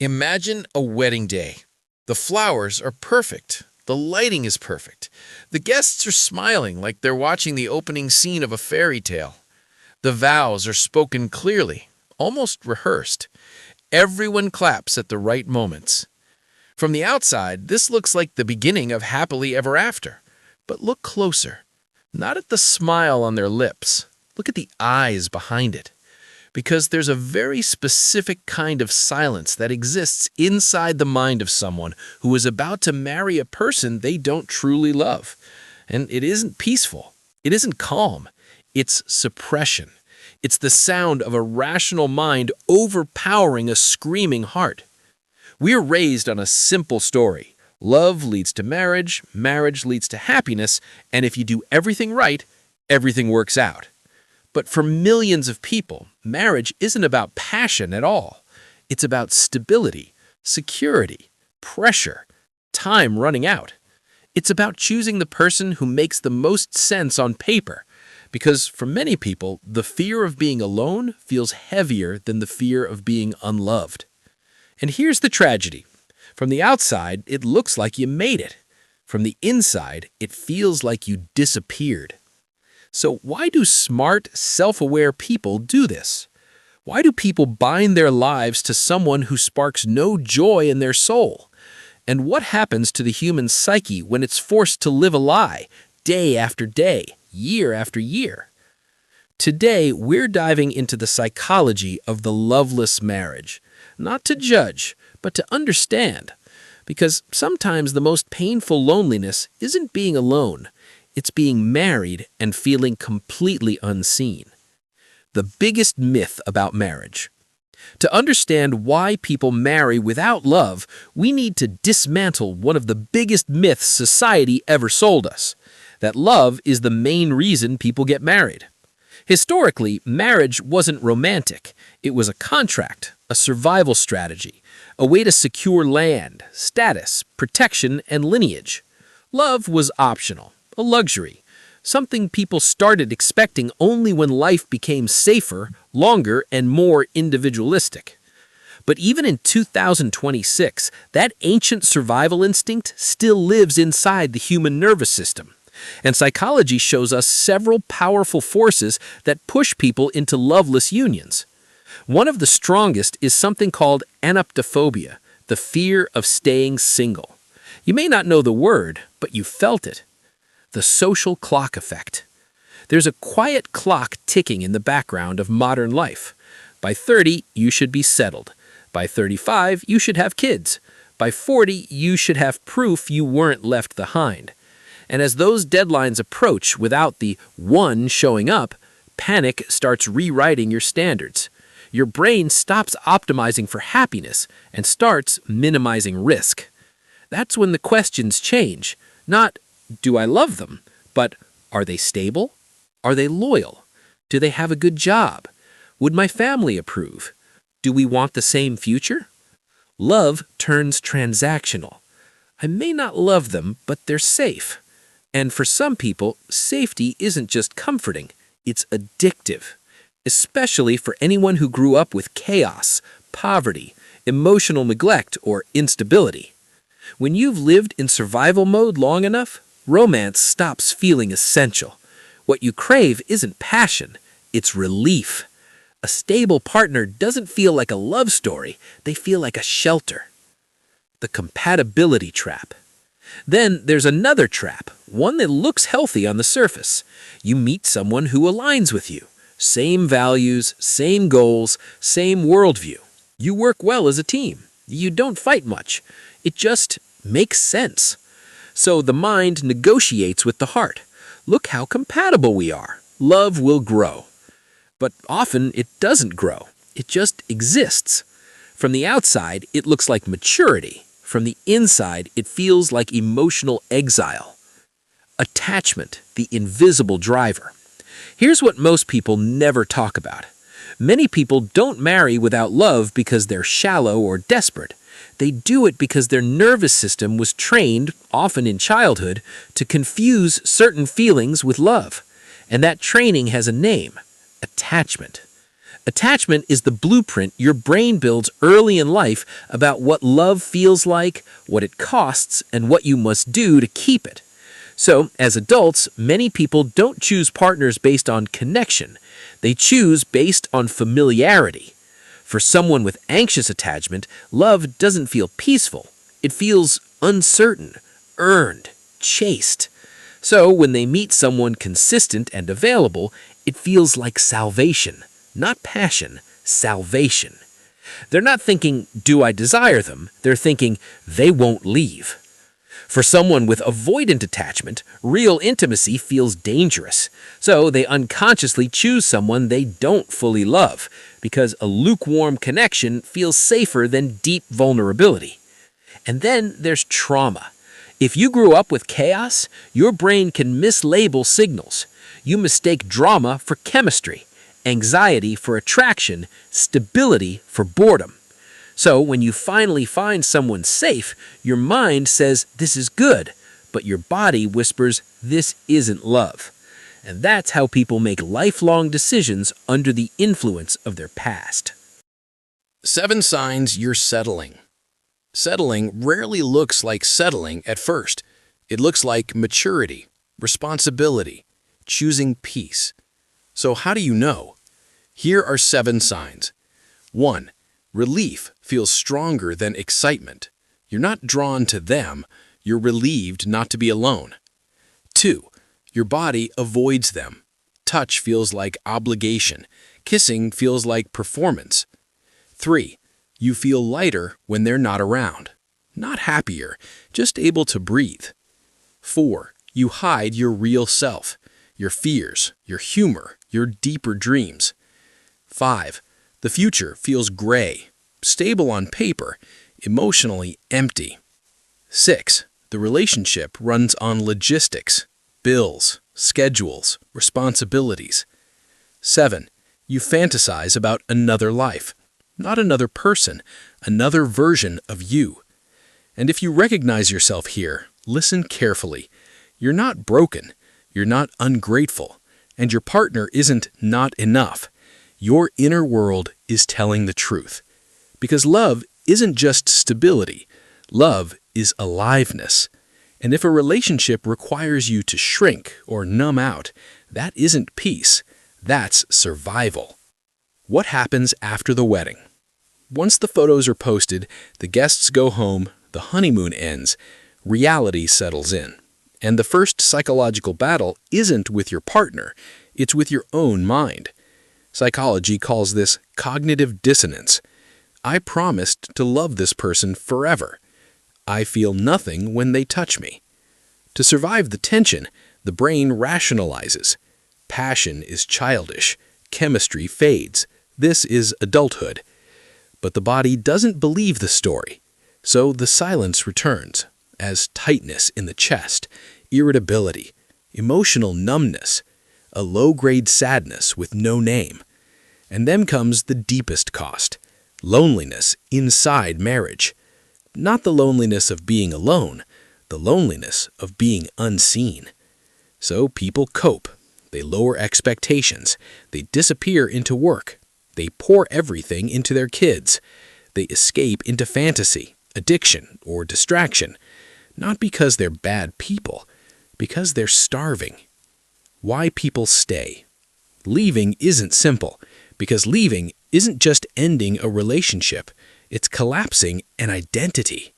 Imagine a wedding day. The flowers are perfect. The lighting is perfect. The guests are smiling like they're watching the opening scene of a fairy tale. The vows are spoken clearly, almost rehearsed. Everyone claps at the right moments. From the outside, this looks like the beginning of happily ever after. But look closer. Not at the smile on their lips. Look at the eyes behind it. Because there's a very specific kind of silence that exists inside the mind of someone who is about to marry a person they don't truly love. And it isn't peaceful. It isn't calm. It's suppression. It's the sound of a rational mind overpowering a screaming heart. We're raised on a simple story. Love leads to marriage, marriage leads to happiness, and if you do everything right, everything works out. But for millions of people, marriage isn't about passion at all. It's about stability, security, pressure, time running out. It's about choosing the person who makes the most sense on paper, because for many people, the fear of being alone feels heavier than the fear of being unloved. And here's the tragedy. From the outside, it looks like you made it. From the inside, it feels like you disappeared. So why do smart, self-aware people do this? Why do people bind their lives to someone who sparks no joy in their soul? And what happens to the human psyche when it's forced to live a lie, day after day, year after year? Today, we're diving into the psychology of the loveless marriage. Not to judge, but to understand. Because sometimes the most painful loneliness isn't being alone. It's being married and feeling completely unseen. The biggest myth about marriage. To understand why people marry without love, we need to dismantle one of the biggest myths society ever sold us, that love is the main reason people get married. Historically, marriage wasn't romantic. It was a contract, a survival strategy, a way to secure land, status, protection, and lineage. Love was optional, a luxury, something people started expecting only when life became safer, longer, and more individualistic. But even in 2026, that ancient survival instinct still lives inside the human nervous system. And psychology shows us several powerful forces that push people into loveless unions. One of the strongest is something called anaptophobia, the fear of staying single. You may not know the word, but you felt it. The social clock effect. There's a quiet clock ticking in the background of modern life. By 30, you should be settled. By 35, you should have kids. By 40, you should have proof you weren't left behind. And as those deadlines approach without the one showing up, panic starts rewriting your standards. Your brain stops optimizing for happiness and starts minimizing risk. That's when the questions change. Not, do I love them? But, are they stable? Are they loyal? Do they have a good job? Would my family approve? Do we want the same future? Love turns transactional. I may not love them, but they're safe. And for some people, safety isn't just comforting, it's addictive. Especially for anyone who grew up with chaos, poverty, emotional neglect, or instability. When you've lived in survival mode long enough, romance stops feeling essential. What you crave isn't passion, it's relief. A stable partner doesn't feel like a love story, they feel like a shelter. The compatibility trap. Then there's another trap, one that looks healthy on the surface. You meet someone who aligns with you. Same values, same goals, same worldview. You work well as a team. You don't fight much. It just makes sense. So the mind negotiates with the heart. Look how compatible we are. Love will grow. But often it doesn't grow. It just exists. From the outside, it looks like maturity. From the inside, it feels like emotional exile. Attachment, the invisible driver. Here's what most people never talk about. Many people don't marry without love because they're shallow or desperate. They do it because their nervous system was trained, often in childhood, to confuse certain feelings with love. And that training has a name: attachment. Attachment is the blueprint your brain builds early in life about what love feels like, what it costs, and what you must do to keep it. So, as adults, many people don't choose partners based on connection. They choose based on familiarity. For someone with anxious attachment, love doesn't feel peaceful. It feels uncertain, earned, chased. So, when they meet someone consistent and available, it feels like salvation. Not passion, salvation. They're not thinking, do I desire them? They're thinking, they won't leave. For someone with avoidant attachment, real intimacy feels dangerous. So they unconsciously choose someone they don't fully love, because a lukewarm connection feels safer than deep vulnerability. And then there's trauma. If you grew up with chaos, your brain can mislabel signals. You mistake drama for chemistry, anxiety for attraction, stability for boredom. So when you finally find someone safe, your mind says this is good, but your body whispers this isn't love. And that's how people make lifelong decisions under the influence of their past. 7 signs you're settling. Settling rarely looks like settling at first. It looks like maturity, responsibility, choosing peace. So how do you know? Here are 7 signs. 1. Relief feels stronger than excitement. You're not drawn to them, you're relieved not to be alone. 2. Your body avoids them. Touch feels like obligation. Kissing feels like performance. 3. You feel lighter when they're not around. Not happier, just able to breathe. 4. You hide your real self, your fears, your humor, your deeper dreams. 5. The future feels gray, stable on paper, emotionally empty. 6. The relationship runs on logistics, bills, schedules, responsibilities. 7. You fantasize about another life, not another person, another version of you. And if you recognize yourself here, listen carefully. You're not broken, you're not ungrateful, and your partner isn't not enough. Your inner world is telling the truth. Because love isn't just stability. Love is aliveness. And if a relationship requires you to shrink or numb out, that isn't peace. That's survival. What happens after the wedding? Once the photos are posted, the guests go home, the honeymoon ends, reality settles in. And the first psychological battle isn't with your partner, it's with your own mind. Psychology calls this cognitive dissonance. I promised to love this person forever. I feel nothing when they touch me. To survive the tension, the brain rationalizes. Passion is childish. Chemistry fades. This is adulthood. But the body doesn't believe the story. So the silence returns, as tightness in the chest, irritability, emotional numbness, a low-grade sadness with no name. And then comes the deepest cost, loneliness inside marriage. Not the loneliness of being alone, the loneliness of being unseen. So people cope. They lower expectations. They disappear into work. They pour everything into their kids. They escape into fantasy, addiction, or distraction. Not because they're bad people, because they're starving. Why people stay? Leaving isn't simple, because leaving isn't just ending a relationship, it's collapsing an identity.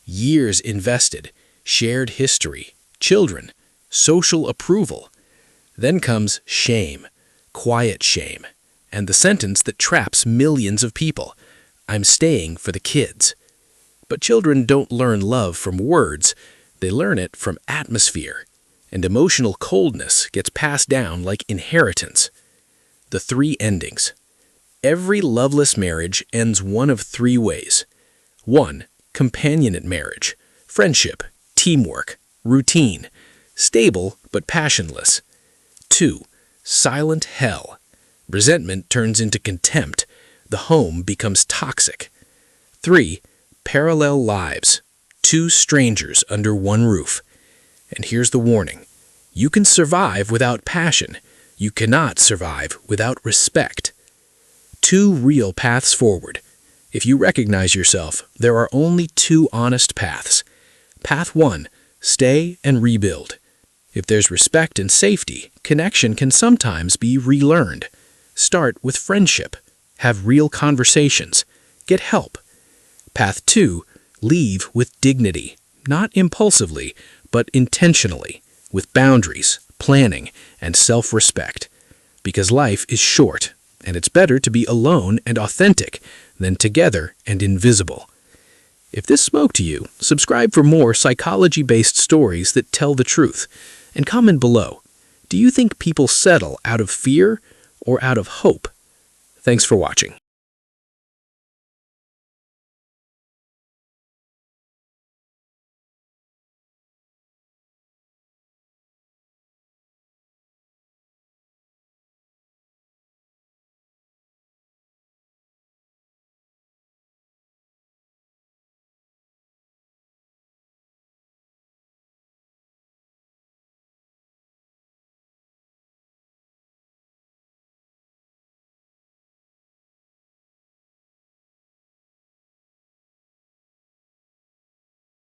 Years invested, shared history, children, social approval. Then comes shame, quiet shame, and the sentence that traps millions of people. I'm staying for the kids. But children don't learn love from words, they learn it from atmosphere. And emotional coldness gets passed down like inheritance. The 3 endings. Every loveless marriage ends one of 3 ways. 1. Companionate marriage. Friendship, teamwork, routine. Stable but passionless. 2. Silent hell. Resentment turns into contempt. The home becomes toxic. 3. Parallel lives. 2 strangers under one roof. And here's the warning. You can survive without passion. You cannot survive without respect. 2 real paths forward. If you recognize yourself, there are only 2 honest paths. Path 1, stay and rebuild. If there's respect and safety, connection can sometimes be relearned. Start with friendship. Have real conversations. Get help. Path 2, leave with dignity. Not impulsively, but intentionally, with boundaries, planning, and self-respect. Because life is short, and it's better to be alone and authentic than together and invisible. If this spoke to you, subscribe for more psychology-based stories that tell the truth, and comment below. Do you think people settle out of fear or out of hope? Thanks for watching.